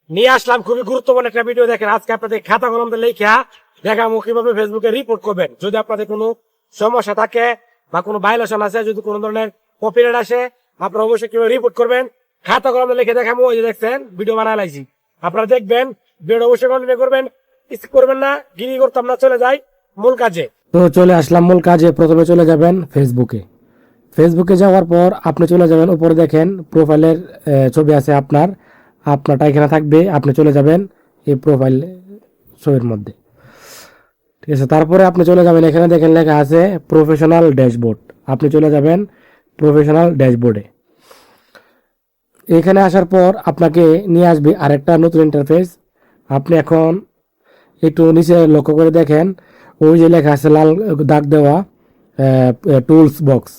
নিয়ে আসলাম খুবই গুরুত্বপূর্ণ একটা ভিডিও। দেখেন আজকে আপনাদের খাতা কলম লেখা দেখাবো কিভাবে ফেসবুকে রিপোর্ট করবেন যদি আপনাদের কোনো সমস্যা থাকে বা কোনো ভাইলেশন আছে, যদি কোনো ধরনের কপিরাইট আসে, আপনারা অবশ্যই কিভাবে রিপোর্ট করবেন খাতা কলম লিখে দেখাবো। ওই যে দেখছেন ভিডিও বানায় লাইছি, আপনারা দেখবেন ভিডিও অবশ্যই কন্টিনিউ করবেন, স্কিপ করবেন না। গিরি করতাম না, চলে যাই মূল কাজে। তো চলে আসলাম মূল কাজে। প্রথমে চলে যাবেন ফেসবুকে যাওয়ার পর আপনি চলে যাবেন উপরে, দেখেন প্রোফাইলের ছবি আছে আপনারটা এখানে থাকবে। আপনি চলে যাবেন এই প্রোফাইল ছবির মধ্যে, ঠিক আছে। তারপরে আপনি চলে যাবেন এখানে, দেখেন লেখা আছে প্রফেশনাল ড্যাশবোর্ড। আপনি চলে যাবেন প্রফেশনাল ড্যাশবোর্ডে। এখানে আসার পর আপনাকে নিয়ে আসবে আরেকটা নতুন ইন্টারফেস। আপনি এখন একটু নিচে লক্ষ্য করে দেখেন, ওই যে লেখা আছে লাল দাগ দেওয়া টুলস বক্স।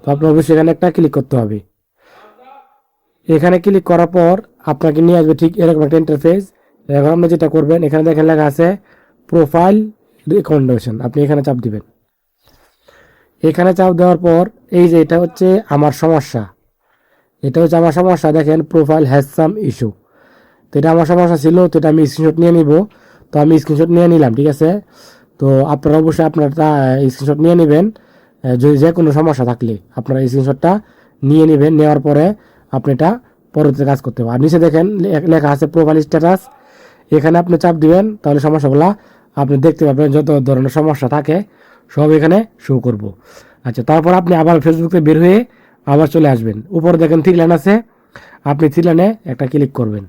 তো আপনার অবশ্যই এখানে একটা ক্লিক করতে হবে। এখানে ক্লিক করার পর আপনাকে নিয়ে আসবে ঠিক এরকম একটা ইন্টারফেস। এখন আপনি যেটা করবেন, এখানে দেখেন লেখা আছে প্রোফাইল রিকমেন্ডেশন। আপনি এখানে চাপ দিবেন। এখানে চাপ দেওয়ার পর এই যে এটা হচ্ছে আমার সমস্যা, দেখেন প্রোফাইল হ্যাজ সাম ইস্যু। তো এটা আমার সমস্যা ছিল, তো এটা আমি স্ক্রিনশট নিয়ে নিব। তো আমি স্ক্রিনশট নিয়ে নিলাম, ঠিক আছে। তো আপনারা অবশ্যই আপনারা স্ক্রিনশট নিয়ে নেবেন। যদি যে কোনো সমস্যা থাকলে আপনারা এই স্ক্রিনশটটা নিয়ে নেবেন। নেওয়ার পরে আপনি এটা পরবর্তীতে কাজ করতে হবে। আর নিচে দেখেন লেখা আছে প্রোফাইল স্ট্যাটাস। এখানে আপনি চাপ দিবেন, তাহলে সমস্যাগুলো আপনি দেখতে পাবেন। যত ধরনের সমস্যা থাকে সব এখানে শো করব। আচ্ছা, তারপর আপনি আবার ফেসবুকে বের হয়ে আবার চলে আসবেন। উপরে দেখেন 3 লাইন আছে, আপনি 3 লাইনে একটা ক্লিক করবেন।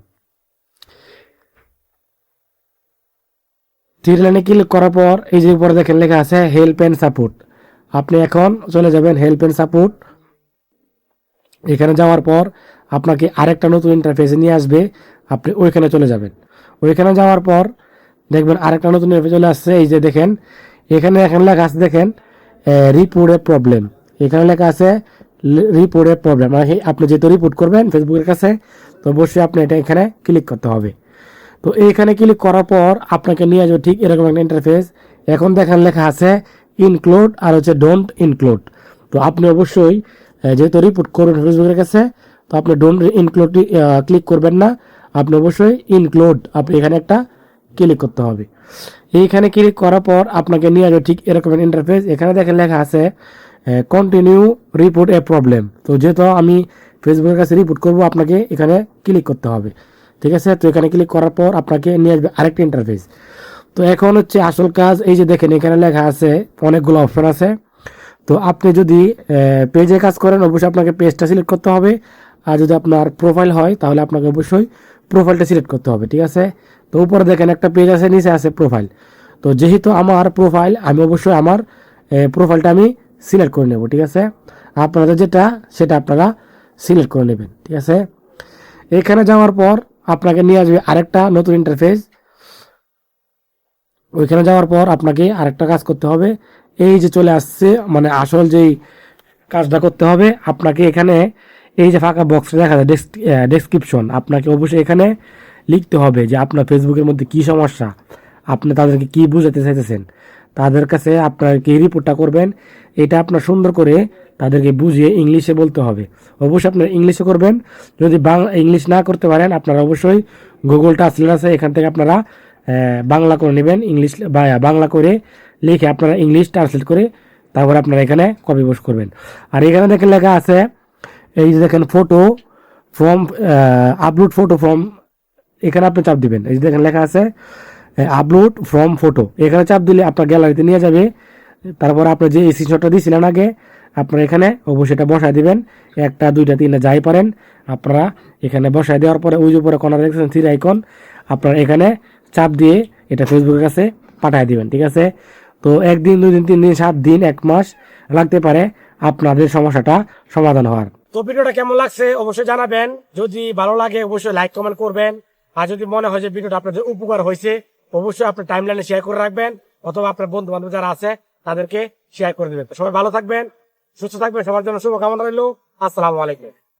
3 লাইনে ক্লিক করার পর এই যে উপরে দেখেন লেখা আছে হেল্প এন্ড সাপোর্ট। আপনি এখন চলে যাবেন হেল্প এন্ড সাপোর্ট। এখানে যাওয়ার পর আপনাকে আরেকটা নতুন ইন্টারফেসে নিয়ে আসবে। আপনি ওইখানে চলে যাবেন। ওইখানে যাওয়ার পর দেখবেন আরেকটা নতুন ইন্টারফেস চলে আসছে। এই যে দেখেন এখানে লেখা আছে, দেখেন রিপোর্ট এ প্রবলেম। এখানে লেখা আছে রিপোর্ট এ প্রবলেম। আপনি যেহেতু রিপোর্ট করবেন ফেসবুকের কাছে, তো অবশ্যই আপনি এটা এখানে ক্লিক করতে হবে। তো এইখানে ক্লিক করার পর আপনাকে নিয়ে আসবে ঠিক এরকম একটা ইন্টারফেস। এখন দেখেন লেখা আছে ইনক্লুড আর হচ্ছে ডোন্ট ইনক্লুড। তো আপনি অবশ্যই যেহেতু রিপোর্ট করবেন ফেসবুকের কাছে, তো আপনি ডোন্ট ইনক্লুড ক্লিক করবেন না, আপনি অবশ্যই ইনক্লুড আপনি এখানে একটা ক্লিক করতে হবে। এইখানে ক্লিক করার পর আপনাকে নিয়ে আসবে ঠিক এরকম একটা ইন্টারফেস। এখানে দেখেন লেখা আছে কন্টিনিউ রিপোর্ট এ প্রবলেম। তো যেহেতু আমি ফেসবুকের কাছে রিপোর্ট করব, আপনাকে এখানে ক্লিক করতে হবে, ঠিক আছে। তো এখানে ক্লিক করার পর আপনাকে নিয়ে আসবে আরেকটা ইন্টারফেস। তো এখন হচ্ছে আসল কাজ। এই যে দেখেন এখানে লেখা আছে অনেকগুলো অপশন আছে। তো আপনি যদি পেজে কাজ করেন, অবশ্যই আপনাকে পেজটা সিলেক্ট করতে হবে। আর যদি আপনার প্রোফাইল হয় তাহলে আপনাকে অবশ্যই প্রোফাইলটা সিলেক্ট করতে হবে, ঠিক আছে। তো উপরে দেখেন একটা পেজ আছে, নিচে আছে প্রোফাইল। তো যেহেতু আমার প্রোফাইল, আমি অবশ্যই আমার প্রোফাইলটা আমি সিলেক্ট করে নেব, ঠিক আছে। আপনাদের যেটা সেটা আপনারা সিলেক্ট করে নেবেন, ঠিক আছে। এখানে যাওয়ার পর আপনাকে নিয়ে আসবে আরেকটা নতুন ইন্টারফেস। ওইখানে যাওয়ার পর আপনাকে আরেকটা কাজ করতে হবে। এই যে চলে আসছে মানে আসল যেই কাজটা করতে হবে আপনাকে, এখানে এই যে ফাঁকা বক্স দেখা যায় ডেসক্রিপশন, আপনাকে অবশ্যই এখানে লিখতে হবে যে আপনার ফেসবুকের মধ্যে কি সমস্যা, আপনি তাদেরকে কি বুঝাতে চাইতেছেন, তাদের কাছে আপনার কি রিপোর্টটা করবেন, এটা আপনার সুন্দর করে তাদেরকে বুঝিয়ে ইংলিশে বলতে হবে। অবশ্যই আপনার ইংলিশে করবেন। যদি ইংলিশ না করতে পারেন, আপনারা অবশ্যই গুগল ট্রান্সলেট আছে, এখান থেকে আপনারা বাংলা করে নেবেন। ইংলিশ বা বাংলা করে লিখে আপনারা ইংলিশ ট্রান্সলেট করে তারপর আপনারা এখানে কপি পোস্ট করবেন। আর এখানে দেখেন লেখা আছে এই যে দেখেন photo from upload photo from, এখানে আপনি চাপ দিবেন। এই যে দেখেন লেখা আছে আপলোড ফ্রম ফটো, এখানে চাপ দিলে আপনার গ্যালারিতে নিয়ে যাবে। তারপর আপনি যে স্ক্রিনশটটা দিয়েছিলেন আগে, আপনারা এখানে অবশ্যই এটা বসায় দিবেন। 1টা 2টা 3টা যাই পারেন আপনারা এখানে বসায় দেওয়ার পরে ওই যে উপরে কর্নারে দেখছেন 3 আইকন, আপনারা এখানে চাপ দিয়ে এটা ফেসবুকের কাছে পাঠিয়ে দিবেন, ঠিক আছে। তো 1 দিন 2 দিন 3 দিন 7 দিন 1 মাস লাগতে পারে আপনাদের সমস্যাটা সমাধান হওয়ার। তো ভিডিওটা কেমন লাগছে অবশ্যই জানাবেন। যদি ভালো লাগে অবশ্যই লাইক কমেন্ট করবেন। আর যদি মনে হয় যে ভিডিওটা আপনাদের উপকার হয়েছে, অবশ্যই আপনার টাইমলাইনে শেয়ার করে রাখবেন, অথবা আপনার বন্ধু বান্ধব যারা আছে তাদেরকে শেয়ার করে দেবেন। সবাই ভালো থাকবেন, সুস্থ থাকবেন, সবার জন্য শুভকামনা রইল। আসসালামু আলাইকুম।